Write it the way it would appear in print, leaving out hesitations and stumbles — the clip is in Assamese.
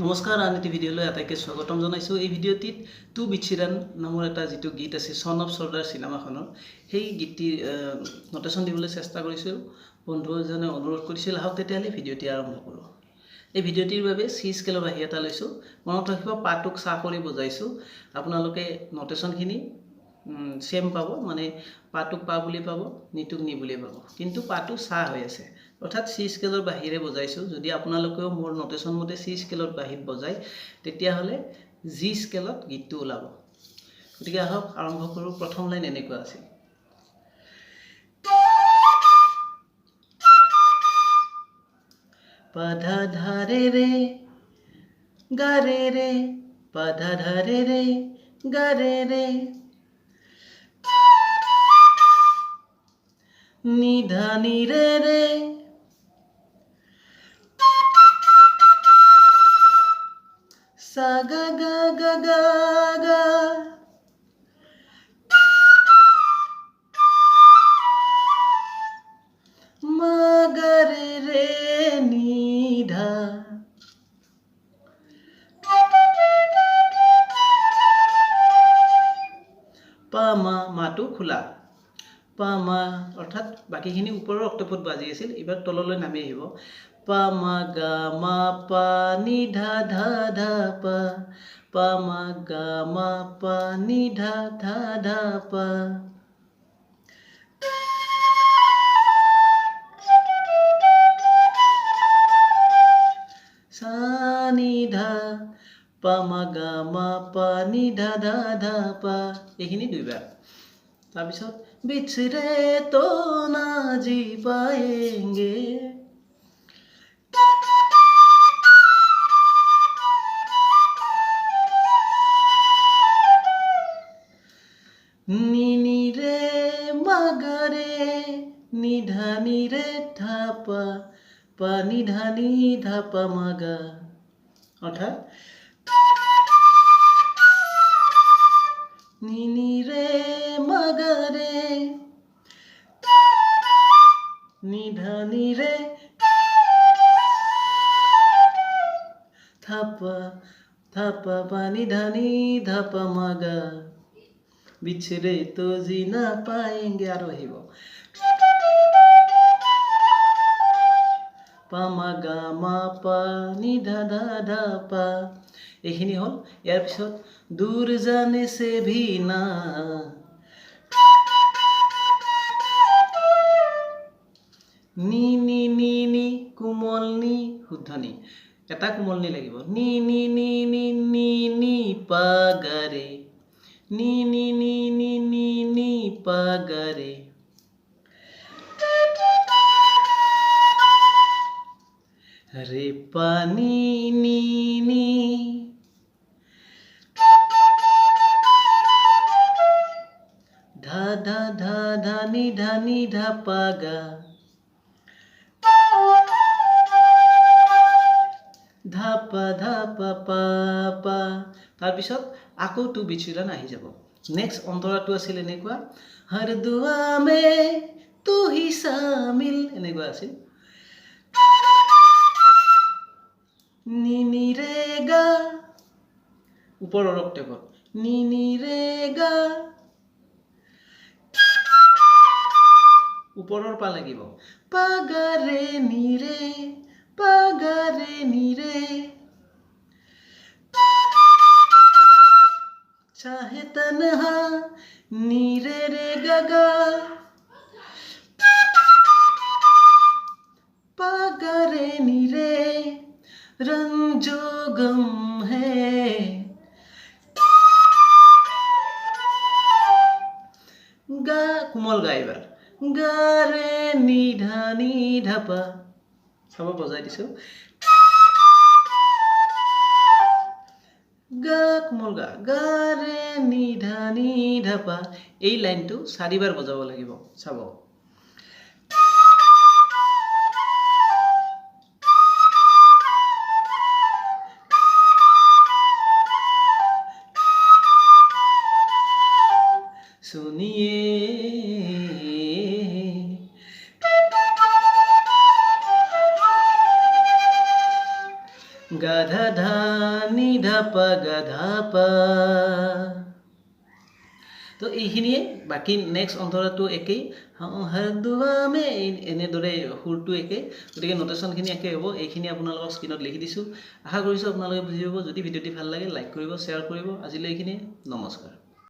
নমস্কাৰ আনটি ভিডিঅ'লৈ আটাইকে স্বাগতম জনাইছোঁ। এই ভিডিঅ'টিত টু বিচিৰান নামৰ এটা যিটো গীত আছে সন অফ চৰ্দাৰ চিনেমাখনৰ সেই গীতটিৰ নটেশ্যন দিবলৈ চেষ্টা কৰিছোঁ। বন্ধু এজনে অনুৰোধ কৰিছিল, আহক তেতিয়াহ'লে ভিডিঅ'টি আৰম্ভ কৰোঁ। এই ভিডিঅ'টিৰ বাবে চি স্কেলৰ বাঁহী এটা লৈছোঁ। মনত ৰাখিব পাটোক চা কৰি বজাইছোঁ। আপোনালোকে নটেশ্যনখিনি সেম পাব, মানে পাটোক পা বুলি পাব, নিটোক নি বুলি পাব, কিন্তু পাটো চা হৈ আছে, অৰ্থাৎ চি স্কেলৰ বাহিৰে বজাইছোঁ। যদি আপোনালোকেও মোৰ নটেশ্যন মতে চি স্কেলত বাহিৰত বজায় তেতিয়াহ'লে জি স্কেলত গীতটো ওলাব। গতিকে আহক আৰম্ভ কৰোঁ। প্ৰথম লাইন এনেকুৱা আছিল, পাধা ধাৰে ৰে গাৰে ৰে, পাধা ধাৰে ৰে গাৰে ৰে, নিধা নি ৰে ৰে, সা গা গা গা গা গা, মা গা ৰে ৰে নিধা, পা মা, মাটো খোলা, পা মা, অৰ্থাৎ বাকীখিনি ওপৰৰ অক্টেভত বাজি আছিল, এইবাৰ তললৈ নামি আহিব। পা মা গা মা পা নি ধা ধা ধা পা, পা মা গা মা পা নি ধা ধা ধা পা, সা নি ধা, পা মা গা মা পা নি ধা ধা ধা পা, এইখিনি দুইবাৰ। তাৰপিছত বিছৰে তো না জি পায়েংগে, নি নি ৰে মাগাৰে, নিধা নি ৰে ধা পা, পা নিধা নি ধা পা মাগা, অৰ্থাৎ নি নি ৰে মাগাৰে, নিধা নি ৰে থাপা, থাপা পা নিধা নি ধা পা মাগা, বিছৰে তো জি না পায়েংগে, আৰু আহিব পা মা গা মা পা নি ধা ধা ধা পা। এইখিনি হ'ল। ইয়াৰ পিছত দূৰ জানে সে ভি না, নি নি নি নি, কোমল নি শুদ্ধ নি, এটা কোমল নি লাগিব, নি নি নি নি নি নি পা গা ৰে, নি নি নি নি নি নি পা গা ৰে, রে পা নি নি নি, ধা ধা ধা ধা নি ধা পা গা, ধা পা পা পা। তাৰপিছত আকৌ টু বিচিৰান আহি যাব। নেক্সট অন্তৰাটো আছিল এনেকুৱা, হৰ দুৱা মে তু হি শামিল, এনেকুৱা আছিল, নি নি ৰে গা, ওপৰৰ অক্টেভত, নি নি ৰে গা, ওপৰৰ পা লাগিব, পা গা ৰে নি ৰে, পা গা ৰে নি ৰে, চাহে তনহা, নি ৰে ৰে গা গা, পা গা ৰে নি ৰে, ৰঞ্জো গম হে, গা কোমল গা, এইবাৰ গা ৰে নি ধা পা, চাব বজাই দিছোঁ, গা কোমল গা, গা ৰে নি ধা পা। এই লাইনটো 4 বাৰ বজাব লাগিব, চাব। सुनिए গাধা ধা নি ধা পা গা ধা পা তো এইখিনিয়ে বাকী নেক্সট অন্তৰাটো একেই হৰ দুৱা মে এনেদৰে সুৰটো একে গতিকে নোটেশ্যনখিনি একে হ'ব এইখিনি আপোনালোকক স্ক্ৰীনত লিখি দিছোঁ আশা কৰিছোঁ আপোনালোকে বুজি পাব যদি ভিডিঅ'টি ভাল লাগে লাইক কৰিব শ্বেয়াৰ কৰিব আজিলৈ এইখিনিয়ে নমস্কাৰ